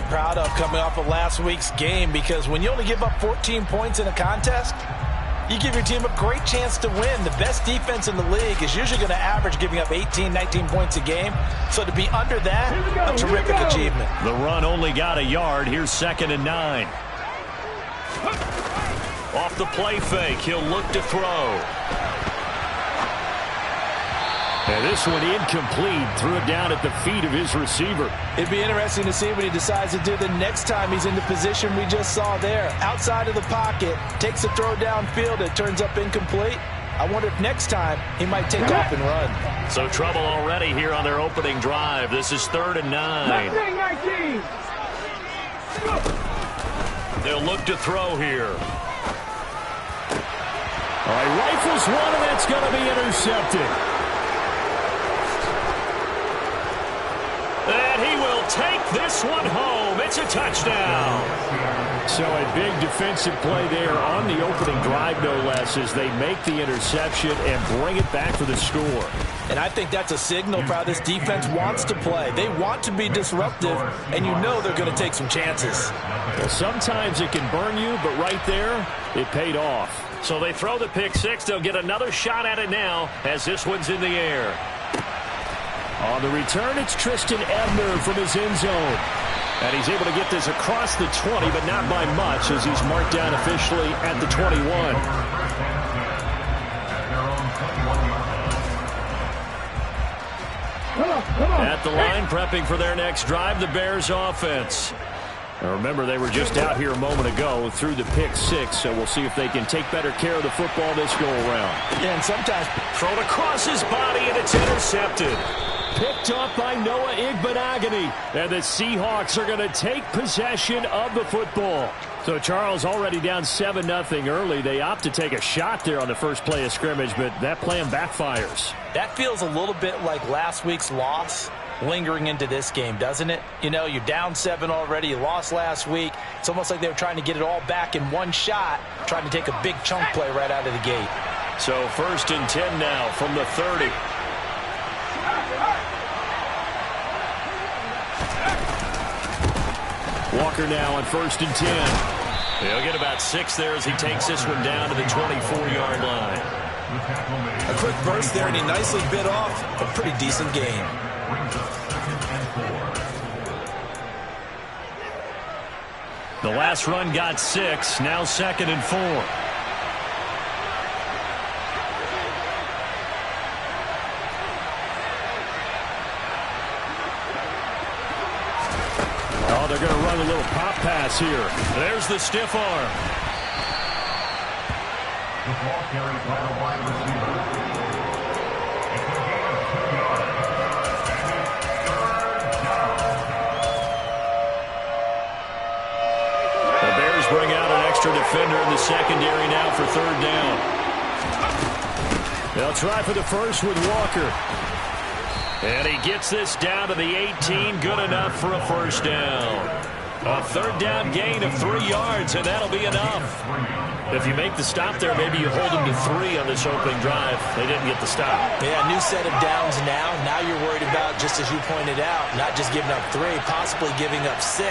be proud of coming off of last week's game, because when you only give up 14 points in a contest, you give your team a great chance to win. The best defense in the league is usually going to average giving up 18, 19 points a game. So to be under that, a terrific achievement. The run only got a yard. Here's 2nd and 9. Off the play fake, he'll look to throw. And this one incomplete. Threw it down at the feet of his receiver. It'd be interesting to see what he decides to do the next time he's in the position we just saw there. Outside of the pocket, takes a throw downfield, it turns up incomplete. I wonder if next time he might take off and run. So trouble already here on their opening drive. This is 3rd and 9. They'll look to throw here. All right, rifles one, and that's going to be intercepted. And he will take this one home. It's a touchdown. So a big defensive play there on the opening drive, no less, as they make the interception and bring it back for the score. And I think that's a signal for how this defense wants to play. They want to be disruptive, and you know they're going to take some chances. Well, sometimes it can burn you, but right there, it paid off. So they throw the pick six. They'll get another shot at it now as this one's in the air. On the return, it's Tristan Ebner from his end zone. And he's able to get this across the 20, but not by much, as he's marked down officially at the 21. At the line, prepping for their next drive, the Bears offense. Now remember, they were just out here a moment ago through the pick six, so we'll see if they can take better care of the football this go-around. Yeah, and sometimes thrown across his body, and it's intercepted. Picked up by Noah Igbenogany. And the Seahawks are going to take possession of the football. So Charles already down 7-0 early. They opt to take a shot there on the first play of scrimmage, but that plan backfires. That feels a little bit like last week's loss lingering into this game, doesn't it? You know, you're down 7 already. You lost last week. It's almost like they were trying to get it all back in one shot, trying to take a big chunk play right out of the gate. So 1st and 10 now from the 30. Walker now on 1st and 10. He'll get about 6 there as he takes this one down to the 24-yard line. A quick burst there, and he nicely bit off a pretty decent gain. The last run got 6, now 2nd and 4. Oh, they're going to run a little pop pass here. There's the stiff arm. The ball carried by the wide receiver. It's a gain of 2 yards. And it's 3rd down. The Bears bring out an extra defender in the secondary now for 3rd down. They'll try for the first with Walker. And he gets this down to the 18, good enough for a 1st down. A 3rd down gain of 3 yards, and that'll be enough. If you make the stop there, maybe you hold them to 3 on this opening drive. They didn't get the stop. Yeah, new set of downs now. Now you're worried about, just as you pointed out, not just giving up 3, possibly giving up 6.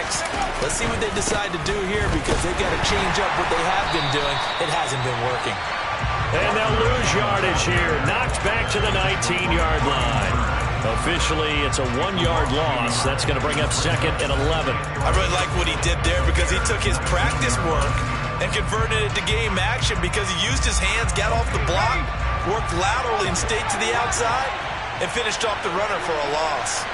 Let's see what they decide to do here, because they've got to change up what they have been doing. It hasn't been working. And they'll lose yardage here. Knocked back to the 19-yard line. Officially, it's a 1-yard loss. That's going to bring up 2nd and 11. I really like what he did there, because he took his practice work and converted it to game action, because he used his hands, got off the block, worked laterally and stayed to the outside, and finished off the runner for a loss.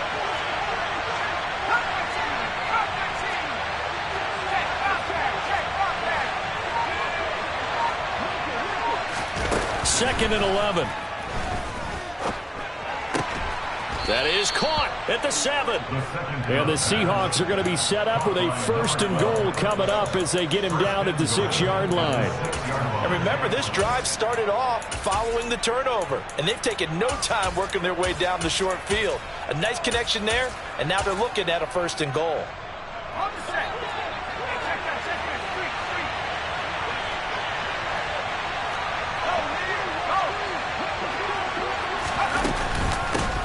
Second and 11. That is caught at the 7. And the Seahawks are going to be set up with a 1st and goal coming up as they get him down at the 6-yard line. And remember, this drive started off following the turnover, and they've taken no time working their way down the short field. A nice connection there, and now they're looking at a 1st and goal.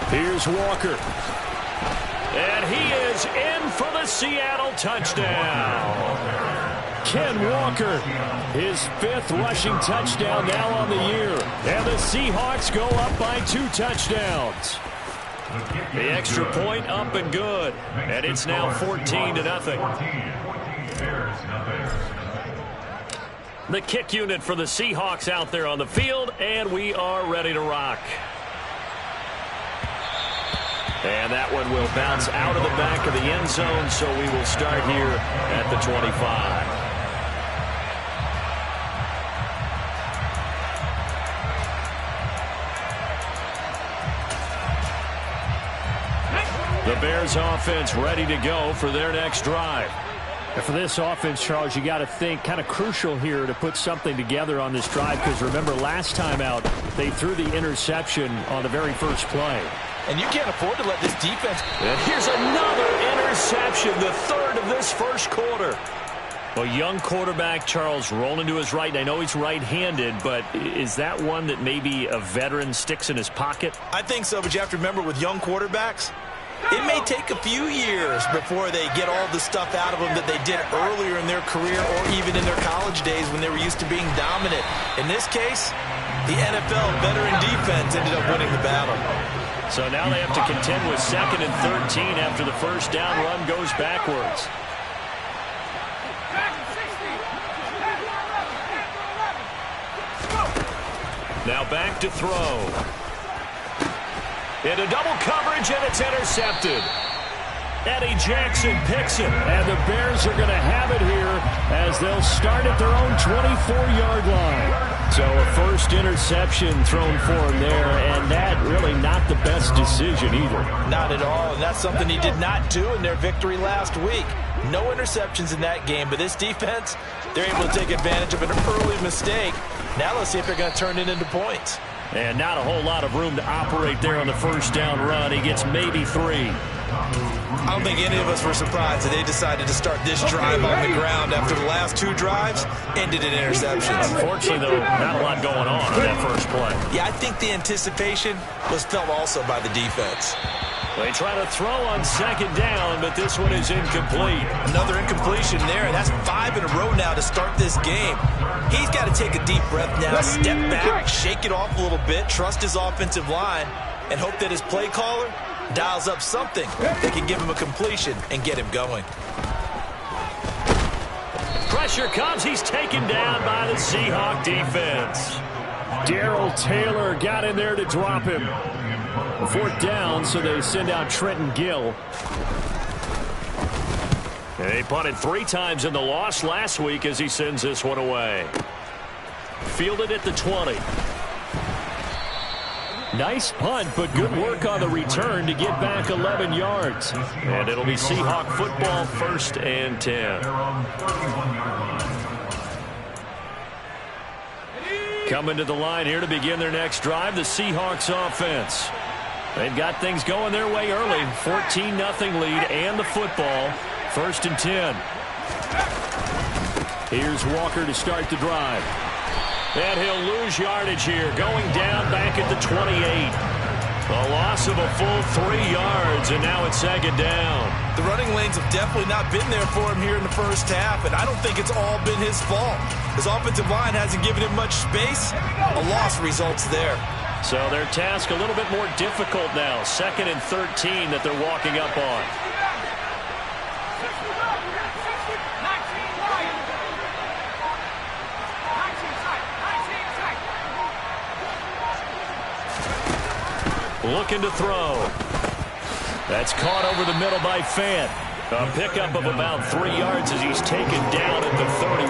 Here's Walker. And he is in for the Seattle touchdown. Ken Walker, his 5th rushing touchdown now on the year. And the Seahawks go up by 2 touchdowns. The extra point up and good. And it's now 14-0. The kick unit for the Seahawks out there on the field, and we are ready to rock. And that one will bounce out of the back of the end zone, so we will start here at the 25. The Bears offense ready to go for their next drive. And for this offense, Charles, you got to think kind of crucial here to put something together on this drive, because remember last time out they threw the interception on the very first play. And you can't afford to let this defense. And here's another interception, the 3rd of this first quarter. Well, young quarterback Charles rolling to his right. I know he's right-handed, but is that one that maybe a veteran sticks in his pocket? I think so, but you have to remember with young quarterbacks, it may take a few years before they get all the stuff out of them that they did earlier in their career or even in their college days when they were used to being dominant. In this case, the NFL veteran defense ended up winning the battle. So now they have to contend with 2nd and 13 after the first down run goes backwards. Now back to throw. Into double coverage, and it's intercepted. Eddie Jackson picks it. And the Bears are going to have it here as they'll start at their own 24-yard line. So a first interception thrown for him there, and that really not the best decision either. Not at all, and that's something he did not do in their victory last week. No interceptions in that game, but this defense, they're able to take advantage of an early mistake. Now let's see if they're going to turn it into points. And not a whole lot of room to operate there on the first down run. He gets maybe 3. I don't think any of us were surprised that they decided to start this drive on the ground after the last 2 drives ended in interceptions. Unfortunately, though, not a lot going on that first play. Yeah, I think the anticipation was felt also by the defense. They try to throw on 2nd down, but this one is incomplete. Another incompletion there, and that's 5 in a row now to start this game. He's got to take a deep breath now, step back, shake it off a little bit, trust his offensive line, and hope that his play caller dials up something that can give him a completion and get him going. Pressure comes. He's taken down by the Seahawk defense. Darrell Taylor got in there to drop him. 4th down, so they send out Trenton Gill. And they punted 3 times in the loss last week as he sends this one away. Fielded at the 20. Nice punt, but good work on the return to get back 11 yards. And it'll be Seahawk football, 1st and 10. Coming to the line here to begin their next drive, the Seahawks offense. They've got things going their way early. 14-0 lead and the football. 1st and 10. Here's Walker to start the drive. And he'll lose yardage here, going down back at the 28. A loss of a full 3 yards, and now it's 2nd down. The running lanes have definitely not been there for him here in the first half, and I don't think it's all been his fault. His offensive line hasn't given him much space. A loss results there. So their task a little bit more difficult now. 2nd and 13 that they're walking up on. Looking to throw. That's caught over the middle by Fant. A pickup of about 3 yards as he's taken down at the 31.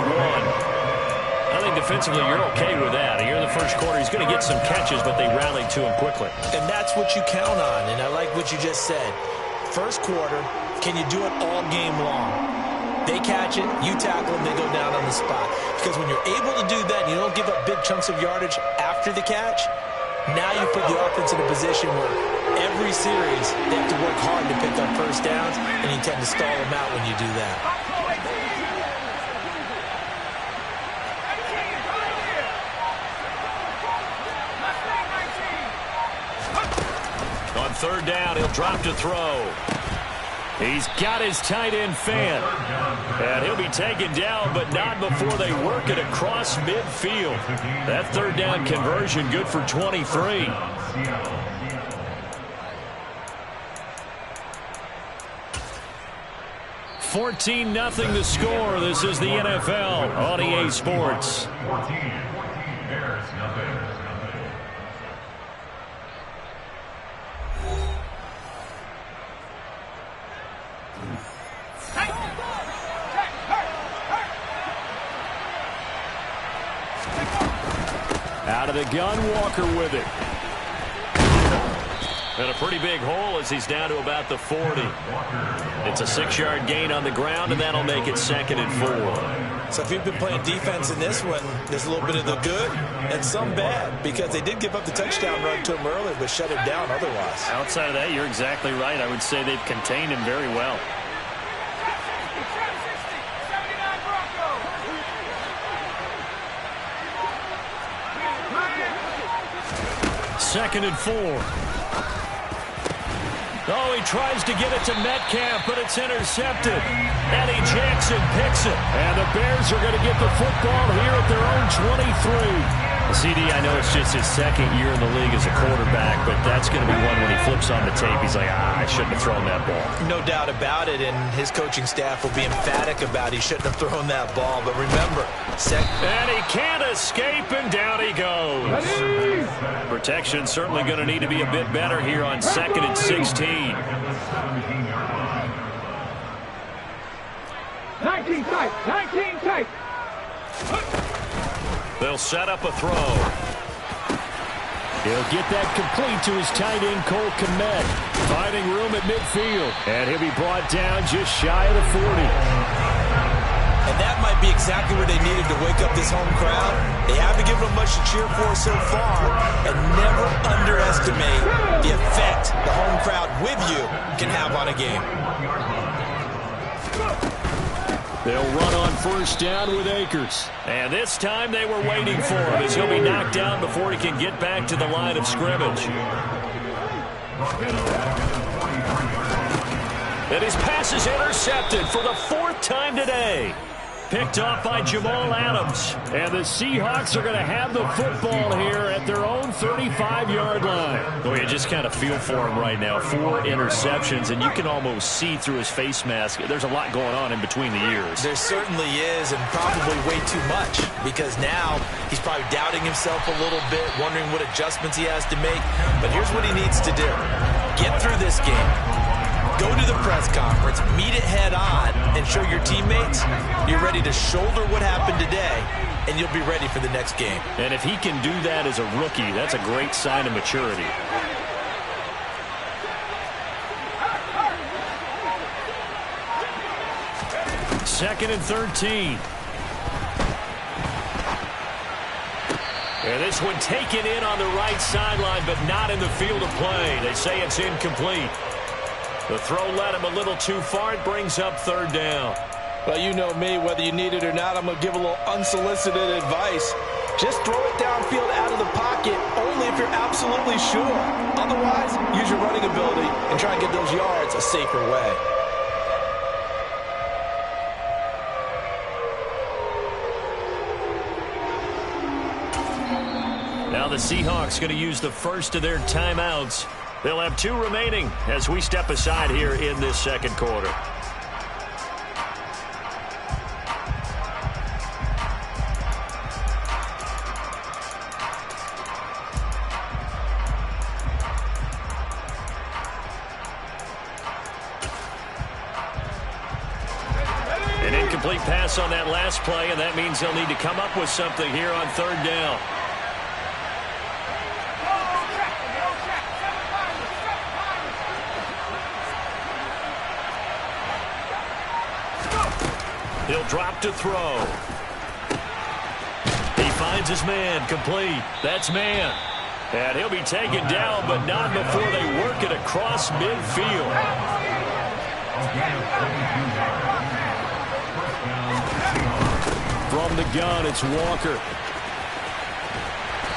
I think defensively you're okay with that. Here in the first quarter, he's going to get some catches, but they rallied to him quickly. And that's what you count on, and I like what you just said. First quarter, can you do it all game long? They catch it, you tackle them, they go down on the spot. Because when you're able to do that, and you don't give up big chunks of yardage after the catch, now you put the offense in a position where every series they have to work hard to pick up first downs, and you tend to stall them out when you do that. On 3rd down, he'll drop to throw. He's got his tight end fan. And he'll be taken down, but not before they work it across midfield. That third down conversion good for 23. 14-0 the score. This is the NFL on EA Sports. 14, Bears, nothing. Out of the gun, Walker with it. And a pretty big hole as he's down to about the 40. It's a 6-yard gain on the ground, and that'll make it 2nd and 4. So if you've been playing defense in this one, there's a little bit of the good and some bad, because they did give up the touchdown run to him earlier, but shut him down otherwise. Outside of that, you're exactly right. I would say they've contained him very well. Second and 4. Oh, he tries to get it to Metcalf, but it's intercepted. Eddie Jackson picks it. And the Bears are going to get the football here at their own 23. CD, I know it's just his second year in the league as a quarterback, but that's going to be one when he flips on the tape. He's like, I shouldn't have thrown that ball. No doubt about it, and his coaching staff will be emphatic about he shouldn't have thrown that ball. But remember, and he can't escape, and down he goes. Protection certainly going to need to be a bit better here on 2nd and 16. 19 tight. They'll set up a throw. He'll get that complete to his tight end, Cole Kmet. Finding room at midfield. And he'll be brought down just shy of the 40. And that might be exactly where they needed to wake up this home crowd. They haven't given them much to cheer for so far. And never underestimate the effect the home crowd with you can have on a game. They'll run on first down with Akers. And this time they were waiting for him as he'll be knocked down before he can get back to the line of scrimmage. And his pass is intercepted for the 4th time today. Picked off by Jamal Adams. And the Seahawks are going to have the football here at their own 35-yard line. Boy, you just kind of feel for him right now. 4 interceptions, and you can almost see through his face mask. There's a lot going on in between the ears. There certainly is, and probably way too much, because now he's probably doubting himself a little bit, wondering what adjustments he has to make. But here's what he needs to do. Get through this game. Go to the press conference, meet it head on, and show your teammates you're ready to shoulder what happened today, and you'll be ready for the next game. And if he can do that as a rookie, that's a great sign of maturity. Second and 13. And this one taken in on the right sideline, but not in the field of play. They say it's incomplete. The throw led him a little too far. It brings up 3rd down. Well, you know me, whether you need it or not, I'm going to give a little unsolicited advice. Just throw it downfield out of the pocket, only if you're absolutely sure. Otherwise, use your running ability and try and get those yards a safer way. Now the Seahawks going to use the first of their timeouts. They'll have 2 remaining as we step aside here in this 2nd quarter. An incomplete pass on that last play, and that means they'll need to come up with something here on 3rd down. He'll drop to throw. He finds his man, complete. That's man. And he'll be taken down, but not before they work it across midfield. From the gun, it's Walker.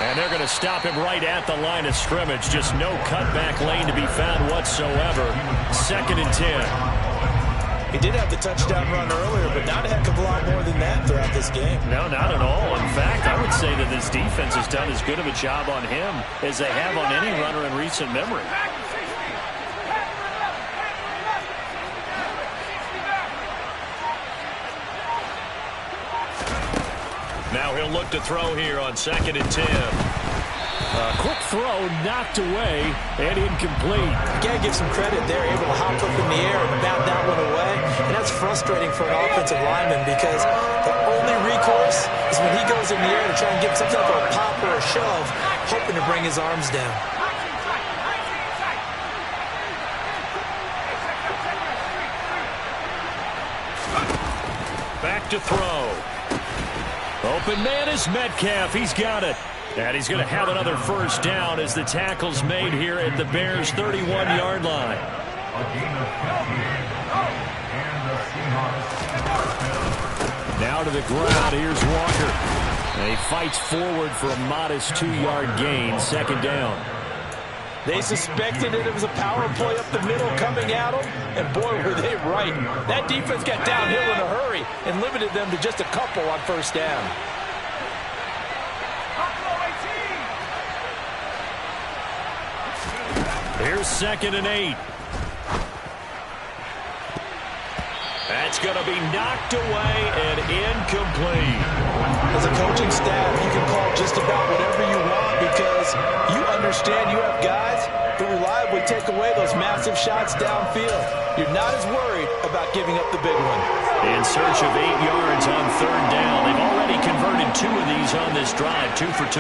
And they're going to stop him right at the line of scrimmage. Just no cutback lane to be found whatsoever. 2nd and 10. He did have the touchdown run earlier, but not a heck of a lot more than that throughout this game. No, not at all. In fact, I would say that this defense has done as good of a job on him as they have on any runner in recent memory. Now he'll look to throw here on 2nd and 10. Quick throw knocked away and incomplete. You got to give some credit there, able to hop up in the air and bat that one away. And that's frustrating for an offensive lineman because the only recourse is when he goes in the air to try and get some type of a pop or a shove, hoping to bring his arms down. Back to throw. Open man is Metcalf. He's got it. And he's going to have another first down as the tackle's made here at the Bears' 31-yard line. Now to the ground. Here's Walker. And he fights forward for a modest 2-yard gain. 2nd down. They suspected it was a power play up the middle coming at them, and boy, were they right. That defense got downhill in a hurry and limited them to just a couple on first down. Here's 2nd and 8. That's going to be knocked away and incomplete. As a coaching staff, you can call just about whatever you want because you understand you have guys who reliably take away those massive shots downfield. You're not as worried about giving up the big one. In search of 8 yards on 3rd down. They've already converted 2 of these on this drive, 2 for 2.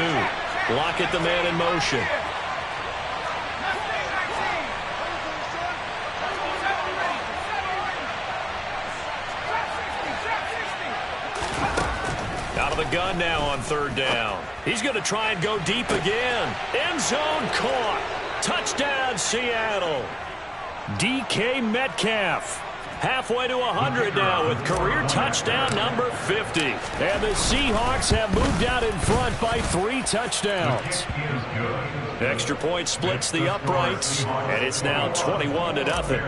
Lockett the man in motion. Gun now on 3rd down. He's going to try and go deep again. End zone caught. Touchdown, Seattle. DK Metcalf. Halfway to 100 now with career touchdown number 50. And the Seahawks have moved out in front by 3 touchdowns. Extra point splits the uprights, and it's now 21-0.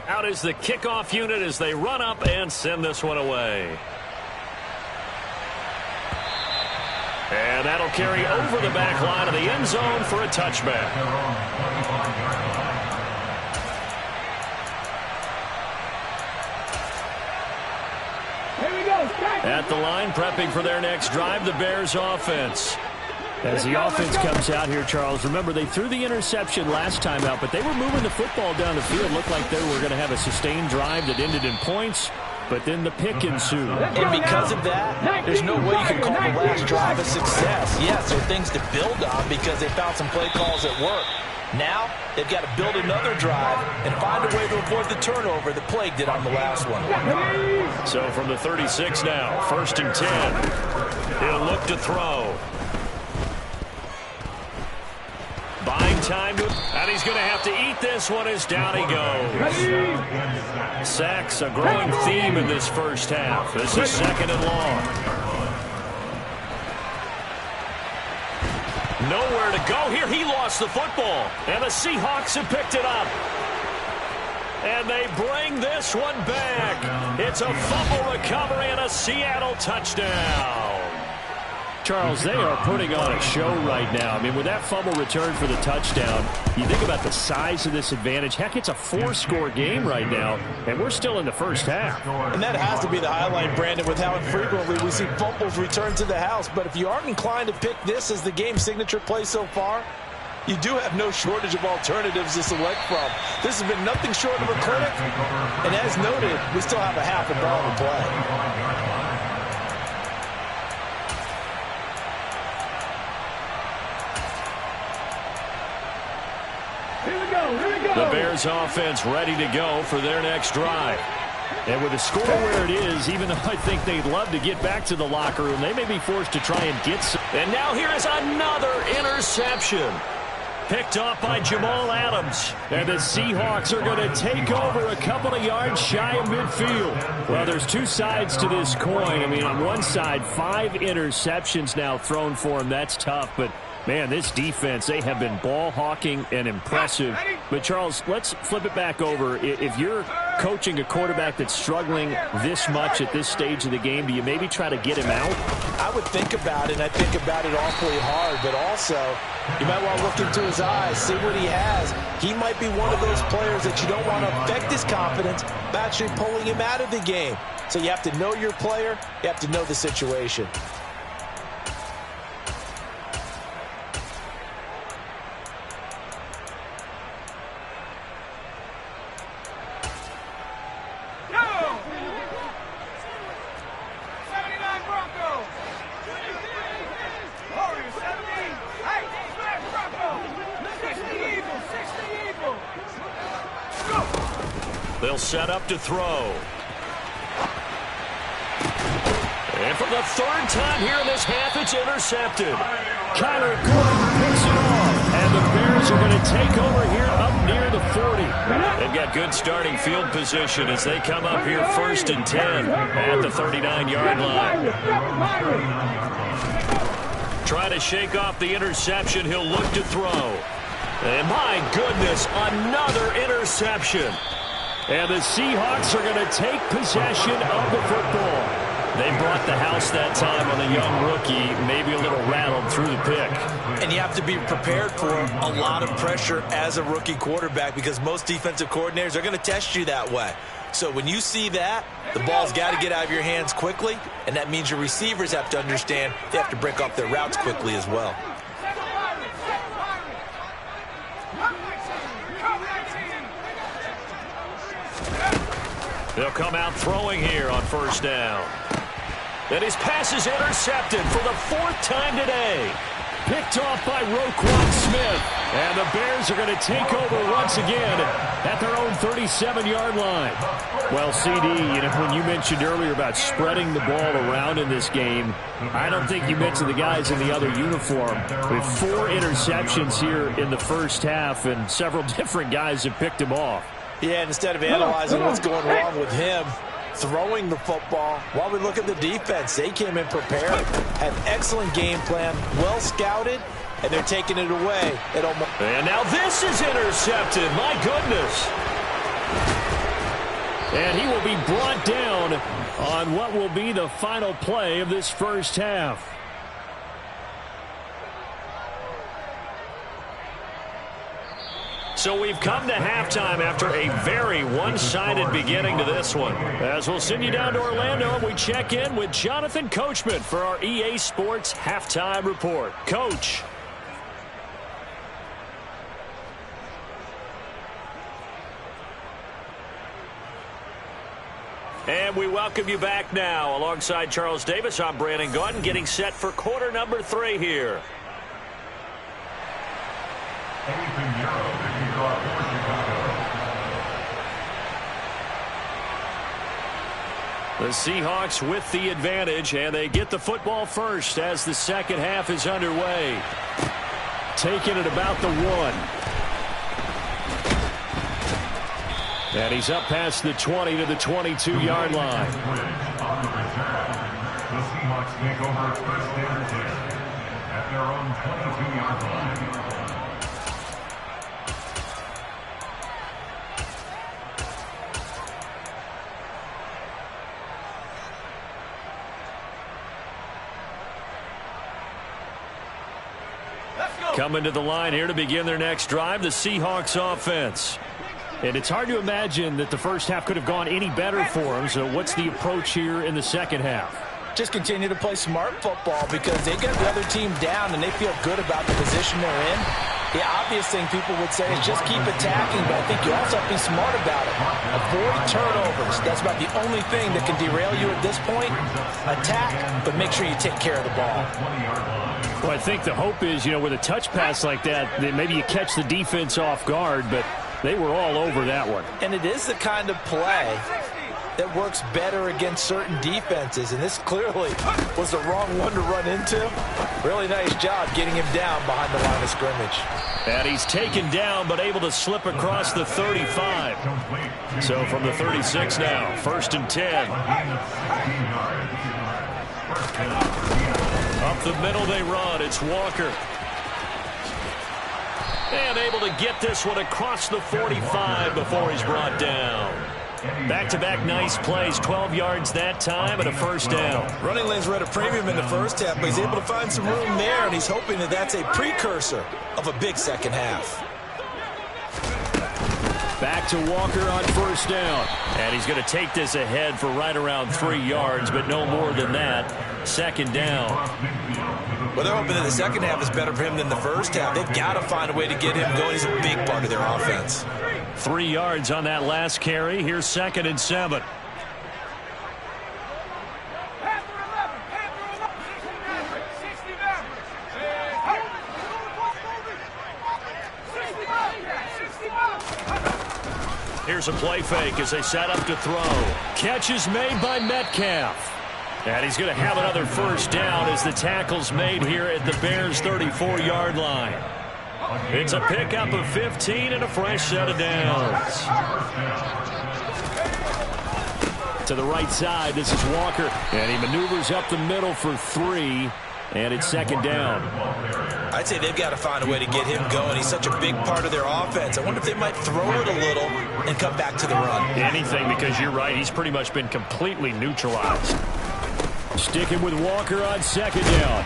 Out is the kickoff unit as they run up and send this one away. And that'll carry over the back line of the end zone for a touchback. Here we go. At the line, prepping for their next drive, the Bears offense. As the offense comes out here, Charles, remember they threw the interception last time out, but they were moving the football down the field. Looked like they were going to have a sustained drive that ended in points. But then the pick ensued. And because of that, there's no way you can call the last drive a success. Yes, there are things to build on because they found some play calls that work. Now, they've got to build another drive and find a way to avoid the turnover that plagued it on the last one. So from the 36 now, 1st and 10. He'll look to throw. Buying time, and he's going to have to eat this one as down he goes. Sacks, a growing theme in this first half. This is 2nd and long. Nowhere to go here. He lost the football, and the Seahawks have picked it up. And they bring this one back. It's a fumble recovery and a Seattle touchdown. Charles, they are putting on a show right now. I mean, with that fumble return for the touchdown, you think about the size of this advantage. Heck, it's a 4-score game right now, and we're still in the first half. And that has to be the highlight, Brandon, with how infrequently we see fumbles return to the house. But if you aren't inclined to pick this as the game signature play so far, you do have no shortage of alternatives to select from. This has been nothing short of a clinic, and as noted, we still have a half a ball to play. The Bears offense ready to go for their next drive. And with the score where it is, even though I think they'd love to get back to the locker room, they may be forced to try and get some. And now here is another interception. Picked off by Jamal Adams. And the Seahawks are going to take over a couple of yards shy of midfield. Well, there's 2 sides to this coin. I mean, on one side, 5 interceptions now thrown for him. That's tough, but man, this defense, they have been ball hawking and impressive. But, Charles, let's flip it back over. If you're coaching a quarterback that's struggling this much at this stage of the game, do you maybe try to get him out? I would think about it, and I think about it awfully hard. But also, you might want to look into his eyes, see what he has. He might be one of those players that you don't want to affect his confidence by actually pulling him out of the game. So you have to know your player. You have to know the situation. They'll set up to throw. And for the third time here in this half, it's intercepted. Kyler Gordon picks it off. And the Bears are going to take over here up near the 40. They've got good starting field position as they come up here 1st and 10 at the 39-yard line. Try to shake off the interception. He'll look to throw. And my goodness, another interception. And the Seahawks are going to take possession of the football. They brought the house that time on the young rookie, maybe a little rattled through the pick. And you have to be prepared for a lot of pressure as a rookie quarterback because most defensive coordinators are going to test you that way. So when you see that, the ball's got to get out of your hands quickly, and that means your receivers have to understand they have to break off their routes quickly as well. They'll come out throwing here on 1st down. And his pass is intercepted for the 4th time today. Picked off by Roquan Smith. And the Bears are going to take over once again at their own 37-yard line. Well, CD, when you mentioned earlier about spreading the ball around in this game, I don't think you mentioned the guys in the other uniform. With 4 interceptions here in the first half, and several different guys have picked him off. Yeah, instead of analyzing what's going wrong with him, throwing the football, while we look at the defense, they came in prepared, had an excellent game plan, well scouted, and they're taking it away. And now this is intercepted. My goodness. And he will be brought down on what will be the final play of this first half. So we've come to halftime after a very one-sided beginning to this one. As we'll send you down to Orlando, and we check in with Jonathan Coachman for our EA Sports Halftime Report. Coach. And we welcome you back now. Alongside Charles Davis, I'm Brandon Gaudin, getting set for quarter number 3 here. The Seahawks with the advantage, and they get the football first as the second half is underway. Taking it about the 1. And he's up past the 20 to the 22-yard line. The Seahawks take over 1st and 10 at their own 22-yard line. Coming to the line here to begin their next drive, the Seahawks offense. And it's hard to imagine that the first half could have gone any better for them. So what's the approach here in the second half? Just continue to play smart football because they get the other team down and they feel good about the position they're in. The obvious thing people would say is just keep attacking, but I think you also have to be smart about it. Avoid turnovers. That's about the only thing that can derail you at this point. Attack, but make sure you take care of the ball. Well, I think the hope is, with a touch pass like that maybe you catch the defense off guard, but they were all over that one. And it is the kind of play that works better against certain defenses, and this clearly was the wrong one to run into. Really nice job getting him down behind the line of scrimmage. And he's taken down, but able to slip across the 35. So from the 36 now, 1st and 10. Up the middle they run. It's Walker. And able to get this one across the 45 before he's brought down. Back-to-back nice plays, 12 yards that time and a first down. Running lanes were at a premium in the first half, but he's able to find some room there, and he's hoping that that's a precursor of a big second half. Back to Walker on first down. And he's going to take this ahead for right around 3 yards, but no more than that. Second down. Well, they're hoping that the second half is better for him than the first half. They've got to find a way to get him going. He's a big part of their offense. 3 yards on that last carry. Here's 2nd and 7. Here's a play fake as they set up to throw. Catch is made by Metcalf. And he's going to have another first down as the tackle's made here at the Bears' 34-yard line. It's a pickup of 15 and a fresh set of downs. To the right side, this is Walker. And he maneuvers up the middle for 3. And it's second down. I'd say they've got to find a way to get him going. He's such a big part of their offense. I wonder if they might throw it a little and come back to the run. Anything, because you're right. He's pretty much been completely neutralized. Sticking with Walker on second down.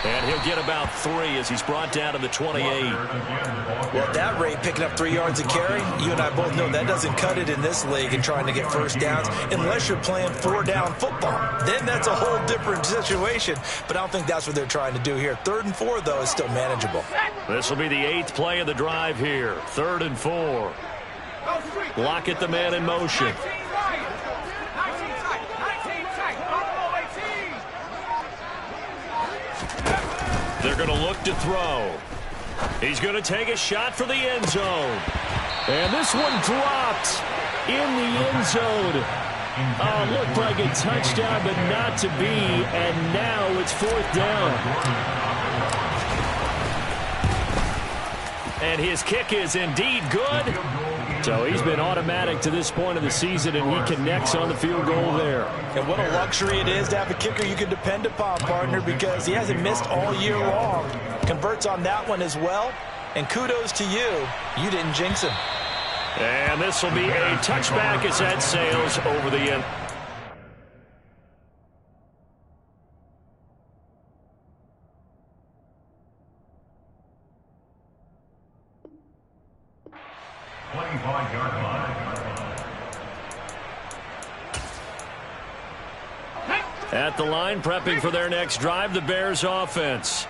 And he'll get about 3 as he's brought down to the 28. Well, at that rate, picking up 3 yards a carry, you and I both know that doesn't cut it in this league and trying to get first downs unless you're playing 4-down football. Then that's a whole different situation, but I don't think that's what they're trying to do here. 3rd and 4, though, is still manageable. This will be the 8th play of the drive here. 3rd and 4. Lockett the man in motion. They're going to look to throw. He's going to take a shot for the end zone. And this one dropped in the end zone. Looked like a touchdown, but not to be. And now it's 4th down. And his kick is indeed good. So he's been automatic to this point of the season, and he connects on the field goal there. And what a luxury it is to have a kicker you can depend upon, partner, because he hasn't missed all year long. Converts on that one as well. And kudos to you. You didn't jinx him. And this will be a touchback as that sails over the end. At the line, prepping for their next drive, the Bears offense.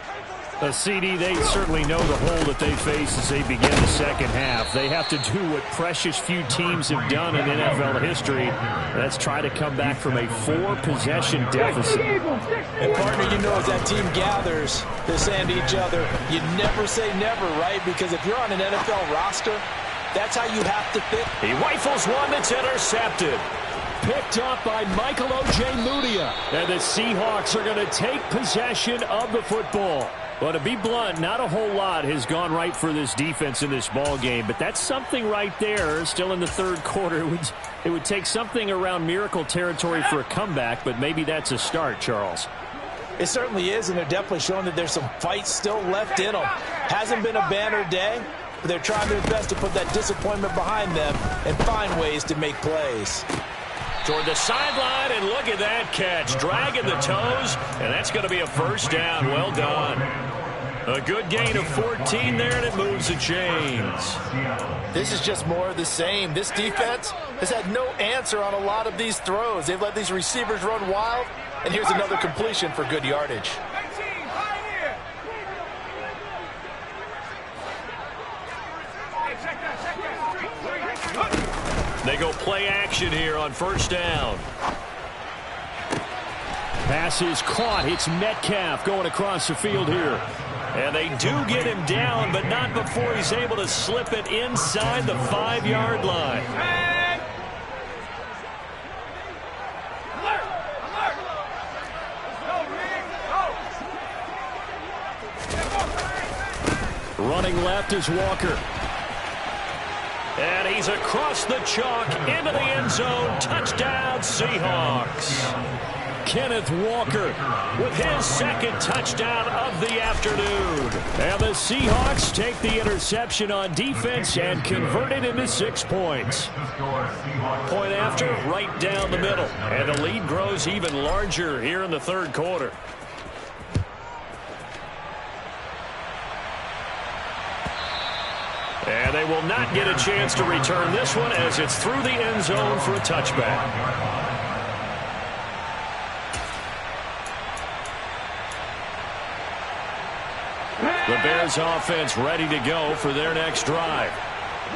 A CD, they certainly know the hole that they face as they begin the second half. They have to do what precious few teams have done in NFL history. That's try to come back from a 4-possession deficit. And, partner, you know as that team gathers, they're saying to each other, you never say never, right? Because if you're on an NFL roster, that's how you have to think. He rifles one that's intercepted. Picked up by Michael Ojemudia. And the Seahawks are going to take possession of the football. Well, to be blunt, not a whole lot has gone right for this defense in this ball game, but that's something right there. Still in the 3rd quarter, it would take something around miracle territory for a comeback, but maybe that's a start, Charles. It certainly is, and they're definitely showing that there's some fight still left in them. Hasn't been a banner day, but they're trying their best to put that disappointment behind them and find ways to make plays. Toward the sideline, and look at that catch. Dragging the toes, and that's going to be a first down. Well done. A good gain of 14 there, and it moves the chains. This is just more of the same. This defense has had no answer on a lot of these throws. They've let these receivers run wild, and here's another completion for good yardage. They go play action here on first down. Pass is caught. It's Metcalf going across the field here. And they do get him down, but not before he's able to slip it inside the 5-yard line. Running left is Walker. And he's across the chalk into the end zone. Touchdown, Seahawks. Kenneth Walker with his second touchdown of the afternoon. And the Seahawks take the interception on defense and convert it into 6 points. Point after, right down the middle. And the lead grows even larger here in the third quarter. And they will not get a chance to return this one as it's through the end zone for a touchback. The Bears offense ready to go for their next drive.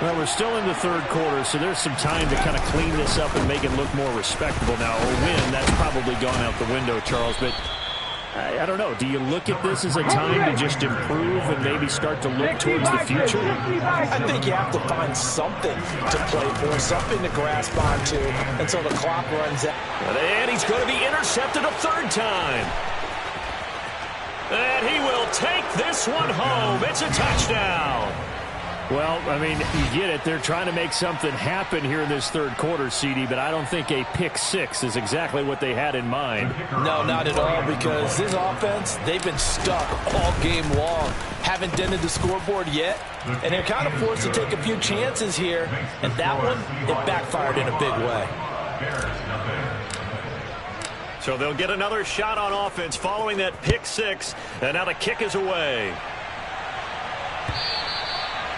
Well, we're still in the third quarter, so there's some time to kind of clean this up and make it look more respectable. Now, a win, that's probably gone out the window, Charles, but I don't know. Do you look at this as a time to just improve and maybe start to look towards the future? I think you have to find something to play for, something to grasp onto until the clock runs out. And he's going to be intercepted a third time. And he will take this one home. It's a touchdown. Well, I mean, you get it. They're trying to make something happen here in this third quarter, CD, but I don't think a pick six is exactly what they had in mind. No, not at all, because this offense, they've been stuck all game long. Haven't dented the scoreboard yet, and they're kind of forced to take a few chances here, and that one, it backfired in a big way. So they'll get another shot on offense following that pick six, and now the kick is away.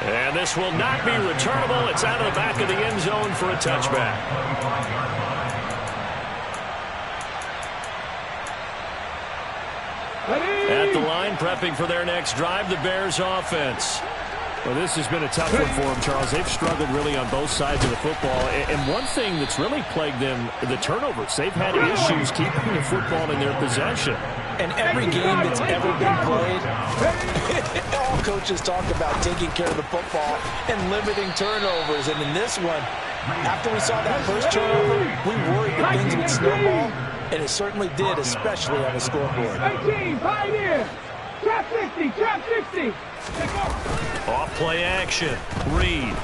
And this will not be returnable. It's out of the back of the end zone for a touchback. At the line, prepping for their next drive, the Bears offense. Well, this has been a tough one for them, Charles. They've struggled really on both sides of the football. And one thing that's really plagued them, the turnovers. They've had issues keeping the football in their possession. And every game that's ever been played, all coaches talk about taking care of the football and limiting turnovers. And in this one, after we saw that first turnover, we worried that things would snowball, and it certainly did, especially on the scoreboard. 18, pioneer! Trap 60, trap 60! Off play action. Reed.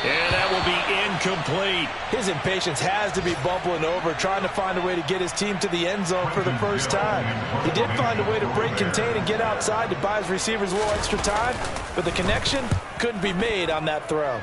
And that will be incomplete. His impatience has to be bubbling over, trying to find a way to get his team to the end zone for the first time. He did find a way to break contain and get outside to buy his receivers a little extra time, but the connection couldn't be made on that throw.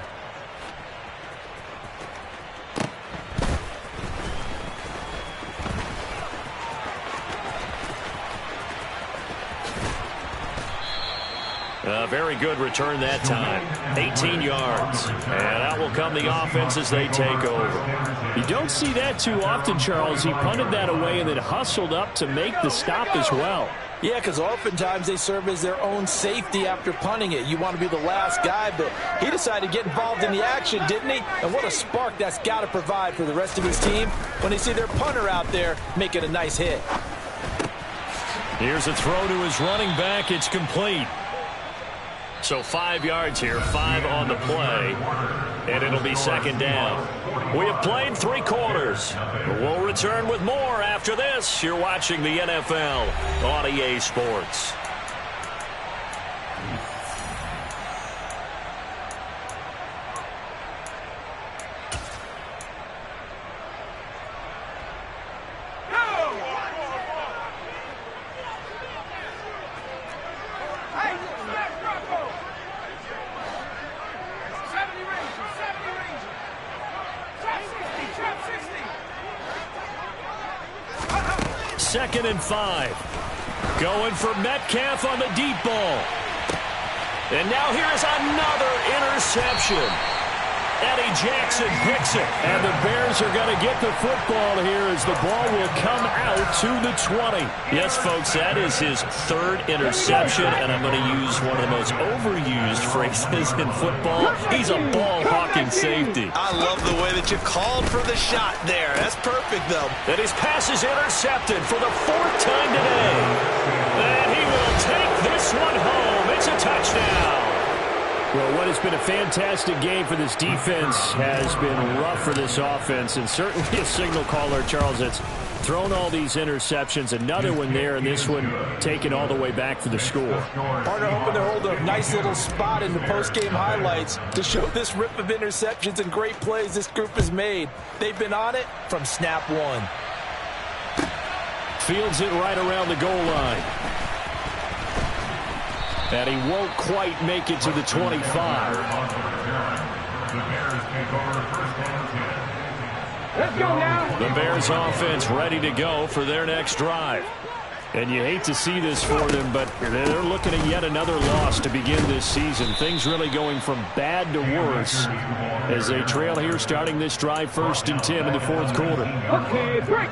A very good return that time. 18 yards. And out will come the offense as they take over. You don't see that too often, Charles. He punted that away and then hustled up to make the stop as well. Yeah, because oftentimes they serve as their own safety after punting it. You want to be the last guy, but he decided to get involved in the action, didn't he? And what a spark that's got to provide for the rest of his team when they see their punter out there making a nice hit. Here's a throw to his running back. It's complete. So 5 yards here, 5 on the play, and it'll be second down. We have played 3 quarters. We'll return with more after this. You're watching the NFL on EA Sports. Second and 5. Going for Metcalf on the deep ball. And now here's another interception. Eddie Jackson picks it. And the Bears are going to get the football here as the ball will come out to the 20. Yes, folks, that is his 3rd interception, and I'm going to use one of the most overused phrases in football. He's a ball-hawking safety. I love the way that you called for the shot there. That's perfect, though. And his pass is intercepted for the 4th time today. And he will take this one home. It's a touchdown. Well, what has been a fantastic game for this defense has been rough for this offense, and certainly a signal caller, Charles, that's thrown all these interceptions. Another one there, and this one taken all the way back for the score. Partner hoping to hold a nice little spot in the post-game highlights to show this rip of interceptions and great plays this group has made. They've been on it from snap one. Fields it right around the goal line. And he won't quite make it to the 25. Let's go now. The Bears offense ready to go for their next drive. And you hate to see this for them, but they're looking at yet another loss to begin this season. Things really going from bad to worse as they trail here starting this drive 1st and 10 in the 4th quarter. Okay, break.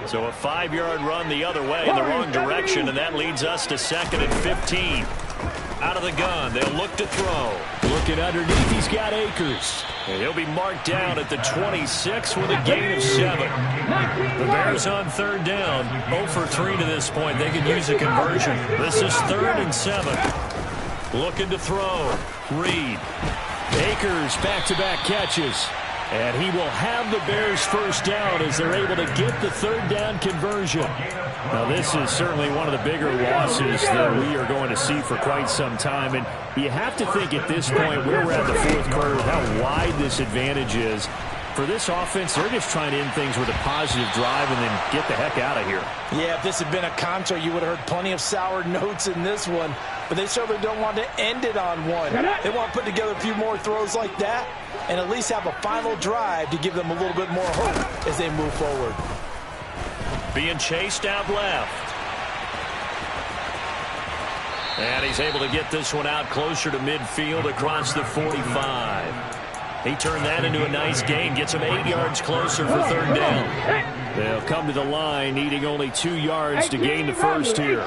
So a 5-yard run the other way in the wrong direction, and that leads us to 2nd and 15. Out of the gun, they'll look to throw. Looking underneath, he's got Akers. And he'll be marked down at the 26 with a gain of 7. The Bears on 3rd down, 0 for 3 to this point. They can use a conversion. This is 3rd and 7. Looking to throw. Reed. Akers back-to-back catches. And he will have the Bears 1st down as they're able to get the 3rd down conversion. Now, this is certainly one of the bigger losses that we are going to see for quite some time. And you have to think at this point, where we're at the 4th quarter, how wide this advantage is. For this offense, they're just trying to end things with a positive drive and then get the heck out of here. Yeah, if this had been a concert, you would have heard plenty of sour notes in this one. But they certainly don't want to end it on one. They want to put together a few more throws like that and at least have a final drive to give them a little bit more hope as they move forward. Being chased out left. And he's able to get this one out closer to midfield across the 45. He turned that into a nice gain, gets him 8 yards closer for 3rd down. They'll come to the line, needing only 2 yards to gain the 1st here.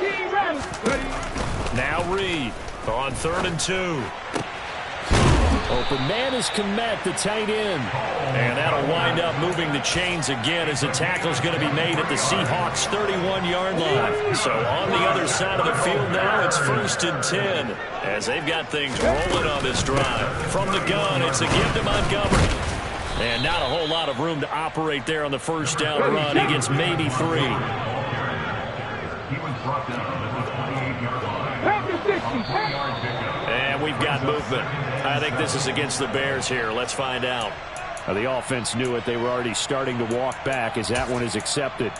Now Reed on 3rd and 2. Open man is Komet, the tight end. And that'll wind up moving the chains again as the tackle's going to be made at the Seahawks' 31-yard line. So on the other side of the field now, it's 1st and 10 as they've got things rolling on this drive. From the gun, it's a give to Montgomery. And not a whole lot of room to operate there on the 1st down run. He gets maybe 3. And we've got movement. I think this is against the Bears here. Let's find out. The offense knew it. They were already starting to walk back as that one is accepted.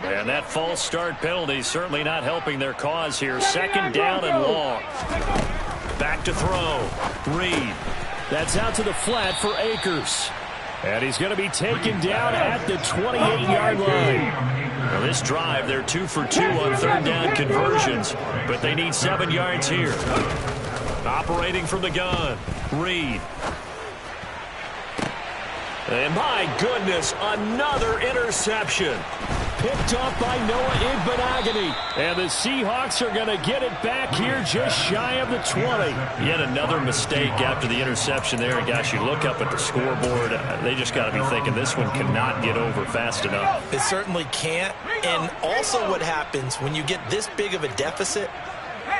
And that false start penalty certainly not helping their cause here. 2nd down and long. Back to throw. Reed. That's out to the flat for Akers. And he's going to be taken down at the 28-yard line. Now this drive, they're 2 for 2 on 3rd down conversions, but they need 7 yards here. Operating from the gun. Reed. And my goodness, another interception. Picked off by Noah Igbenogany. And the Seahawks are going to get it back here just shy of the 20. Yet another mistake after the interception there. And gosh, you look up at the scoreboard, they just got to be thinking this one cannot get over fast enough. It certainly can't. And also what happens when you get this big of a deficit,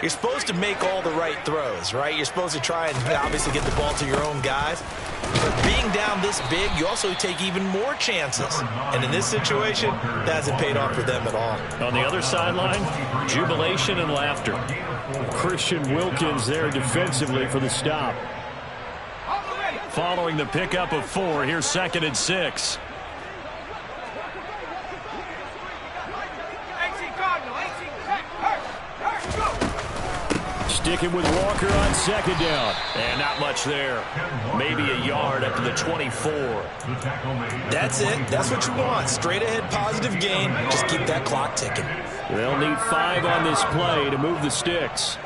you're supposed to make all the right throws, right? You're supposed to try and obviously get the ball to your own guys. But being down this big, you also take even more chances. And in this situation, that hasn't paid off for them at all. On the other sideline, jubilation and laughter. Christian Wilkins there defensively for the stop. Following the pickup of 4, here's 2nd and 6. Sticking with Walker on 2nd down. And not much there. Maybe a yard up to the 24. That's it. That's what you want. Straight ahead positive gain. Just keep that clock ticking. They'll need 5 on this play to move the sticks.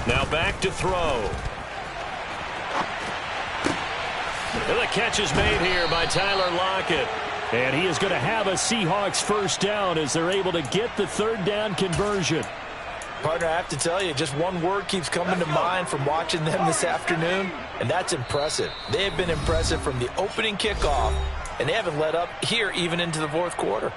Now back to throw. And the catch is made here by Tyler Lockett. And he is going to have a Seahawks 1st down as they're able to get the 3rd down conversion. Partner, I have to tell you, just one word keeps coming to mind from watching them this afternoon, and that's impressive. They have been impressive from the opening kickoff, and they haven't let up here even into the 4th quarter.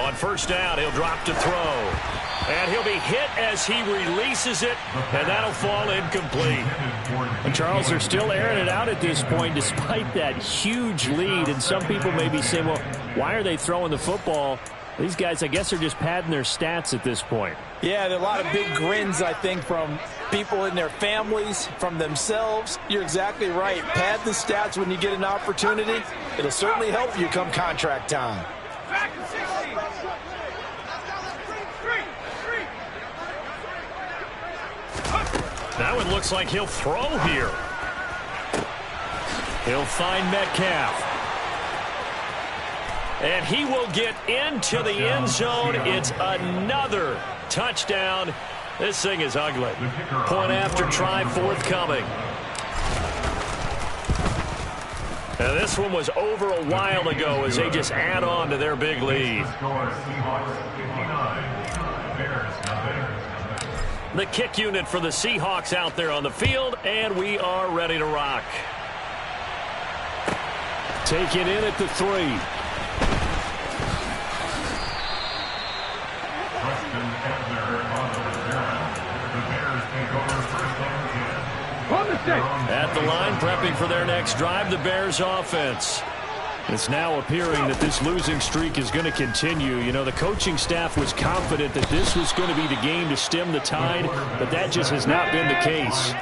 On first down, he'll drop to throw. And he'll be hit as he releases it, and that'll fall incomplete. And Charles, they're still airing it out at this point despite that huge lead. And some people may be saying, well, why are they throwing the football? These guys, I guess, are just padding their stats at this point. Yeah, there are a lot of big grins, I think, from people in their families, from themselves. You're exactly right. Pad the stats when you get an opportunity. It'll certainly help you come contract time. That one looks like he'll throw here. He'll find Metcalf. And he will get into the end zone. It's another touchdown. This thing is ugly. Point after try forthcoming. Now this one was over a while ago as they just add on to their big lead. The kick unit for the Seahawks out there on the field, and we are ready to rock. Taken in at the 3. At the line, prepping for their next drive, the Bears offense. It's now appearing that this losing streak is going to continue. You know, the coaching staff was confident that this was going to be the game to stem the tide, but that just has not been the case.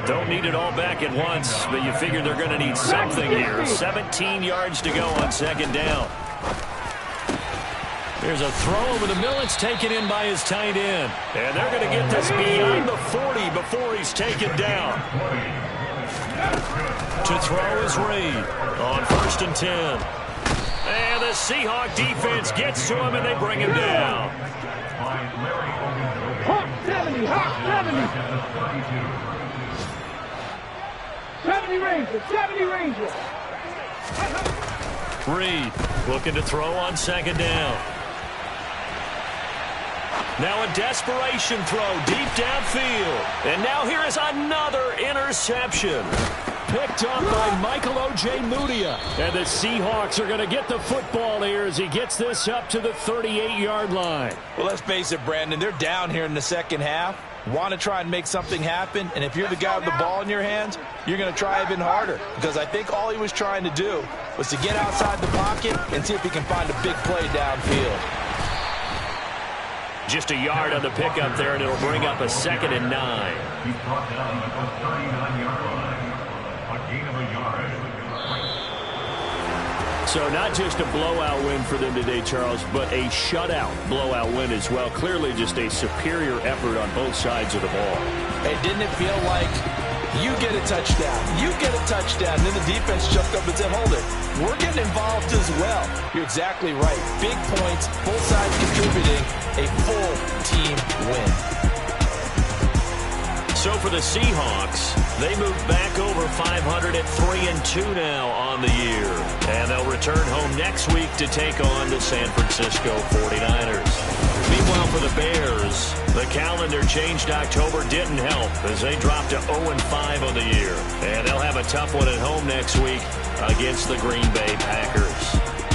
Don't need it all back at once, but you figure they're going to need something here. 17 yards to go on second down. There's a throw over the middle. It's taken in by his tight end. And they're going to get this beyond the 40 before he's taken down. To throw is Reed on 1st and 10. And the Seahawk defense gets to him, and they bring him down. Hawk 70, Hawk 70. 70 Ranger, 70 Ranger. Reed looking to throw on second down. Now a desperation throw deep downfield. And now here is another interception. Picked up by Michael O.J. Mudia. And the Seahawks are going to get the football here as he gets this up to the 38-yard line. Well, let's face it, Brandon. They're down here in the second half. Want to try and make something happen. And if you're the guy with the ball in your hands, you're going to try even harder. Because I think all he was trying to do was to get outside the pocket and see if he can find a big play downfield. Just a yard on the pickup there, and it'll bring up a 2nd and 9. He's brought down at the 39-yard line. A gain of a yard. So not just a blowout win for them today, Charles, but a shutout blowout win as well. Clearly just a superior effort on both sides of the ball. Hey, didn't it feel like you get a touchdown, you get a touchdown, then the defense jumped up and said, hold it, we're getting involved as well. You're exactly right. Big points, both sides contributing, a full team win. So for the Seahawks, they move back over 500 at 3-2 now on the year. And they'll return home next week to take on the San Francisco 49ers. Meanwhile, for the Bears, the calendar changed. October didn't help as they dropped to 0-5 on the year. And they'll have a tough one at home next week against the Green Bay Packers.